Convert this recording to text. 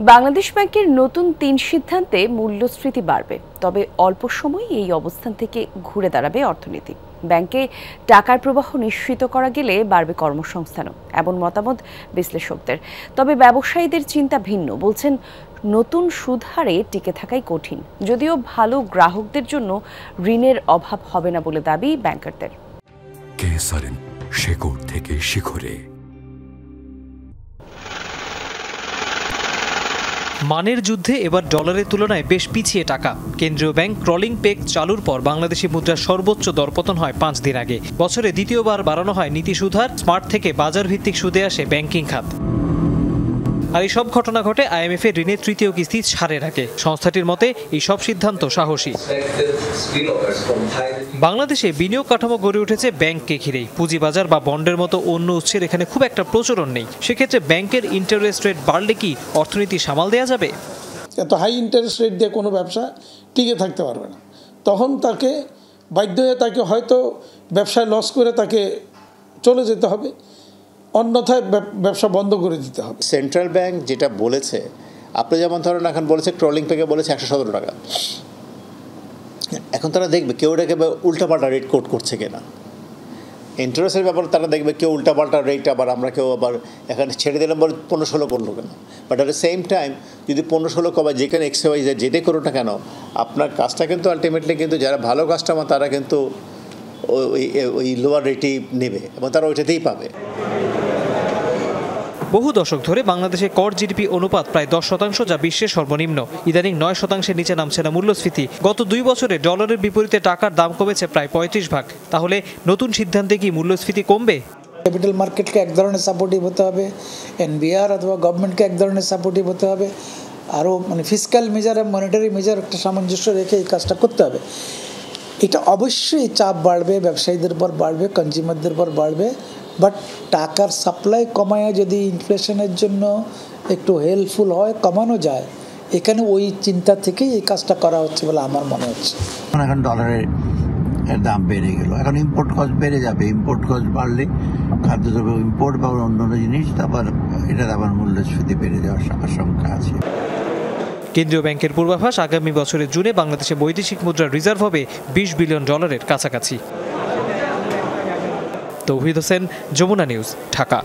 বাংলাদেশ ব্যাংকের নতুন ৩ সিদ্ধান্তে মূল্যস্ফীতি বাড়বে, তবে অল্প সময়ে এই অবস্থান থেকে ঘুরে দাঁড়াবে অর্থনীতি। ব্যাংকে টাকার প্রবাহ নিশ্চিত করা গেলে বাড়বে কর্মসংস্থানও, এমন মতামত বিশ্লেষকদের। তবে ব্যবসায়ীদের চিন্তা ভিন্ন, বলছেন নতুন সুদ হারে টিকে থাকাই কঠিন, যদিও ভালো গ্রাহকদের জন্য ঋণের অভাব হবে না বলে দাবি ব্যাংকারদের। কেএসআরএম, শেকড় থেকে শিখরে। মানের যুদ্ধে এবার ডলারের তুলনায় বেশ পিছিয়ে টাকা। কেন্দ্রীয় ব্যাংক ক্রলিং পেগ চালুর পর বাংলাদেশি মুদ্রার সর্বোচ্চ দরপতন হয় 5 দিন আগে। বছরে দ্বিতীয়বার বাড়ানো হয় নীতি সুদহার। স্মার্ট থেকে বাজার ভিত্তিক সুদে আসে ব্যাংকিং খাত। আর এই সব ঘটনা ঘটে আইএমএফ এর ঋণের তৃতীয় কিস্তি ছাড়ের আগে। সংস্থাটির মতে এই সব সিদ্ধান্ত সাহসী। বাংলাদেশে বিনিয়োগ কাঠামো গড়ে উঠেছে ব্যাংককে ঘিরেই। পুঁজিবাজার বা বন্ডের মতো অন্য উৎসের এখানে খুব একটা প্রচলন নেই। সেক্ষেত্রে ব্যাংকের ইন্টারেস্ট রেট বাড়লে কি অর্থনীতি সামাল দেওয়া যাবে? এত হাই ইন্টারেস্ট রেট দিয়ে কোনো ব্যবসা টিকে থাকতে পারবে না। তখন তাকে বাধ্য হয়ে তাকে হয়তো ব্যবসায় লস করে তাকে চলে যেতে হবে, অন্যথায় ব্যবসা বন্ধ করে দিতে হবে। সেন্ট্রাল ব্যাংক যেটা বলেছে, আপনি যেমন ধরেন এখন বলেছে ক্রলিং পেগে বলেছে 117 টাকা। এখন তারা দেখবে কেউ এটাকে উল্টাপাল্টা রেট কোট করছে কিনা। ইন্টারেস্টের ব্যাপারে তারা দেখবে কেউ উল্টাপাল্টা রেট আবার আমরা কেউ আবার এখানে ছেড়ে দিলাম বলে 15-16 করলো কেন। But at the same time যদি 15-16 কবা যেখানে এক্সওয়াইজ যেটাই করো না কেন, আপনার কাজটা কিন্তু আলটিমেটলি কিন্তু যারা ভালো কাস্টমার তারা কিন্তু ওই লোয়ার রেটেই নেবে এবং তারা ওইটাতেই পাবে। বহু দশক ধরে বাংলাদেশে কর জিডিপি অনুপাত প্রায় 10%, যা বিশ্বের সর্বনিম্ন। ইদানিং 9%-এর নিচে নামছে না মূল্যস্ফীতি। গত 2 বছরে ডলারের বিপরীতে টাকার দাম কমেছে প্রায় 35 ভাগ। তাহলে নতুন সিদ্ধান্তে কি মূল্যস্ফীতি কমবে? ক্যাপিটাল মার্কেটকে এক ধরনের সাপোর্টিভ হতে হবে, এনবিআর অথবা গভর্নমেন্টকে এক ধরনের সাপোর্টিভ হতে হবে, আরও ফিসক্যাল মেজার এবং মনিটারি মেজার একটা সামঞ্জস্য রেখে এই কাজটা করতে হবে। এটা অবশ্যই চাপ বাড়বে, ব্যবসায়ীদের উপর বাড়বে, কনজিউমারদের উপর বাড়বে। বাট টাকার সাপ্লাই কমায় যদি ইনফ্লেশনের জন্য একটু হেল্পফুল হয়, কমানো যায়, এখানে ওই চিন্তা থেকেই এই কাজটা করা হচ্ছে বলে আমার মনে হচ্ছে। এখন ডলারের দাম বেড়ে গেল, এখন ইম্পোর্ট কস্ট বেড়ে যাবে। ইম্পোর্ট কস্ট বাড়লে খাদ্যদ্রব্য ইম্পোর্ট বা অন্যান্য জিনিস আবার এটার আবার মূল্যস্ফীতি বেড়ে যাওয়ার আশঙ্কা আছে। কেন্দ্রীয় ব্যাংকের পূর্বাভাস, আগামী বছরের জুনে বাংলাদেশে বৈদেশিক মুদ্রার রিজার্ভ হবে $20 বিলিয়ন কাছাকাছি। তৌহিদ হোসেন, যমুনা নিউজ, ঢাকা।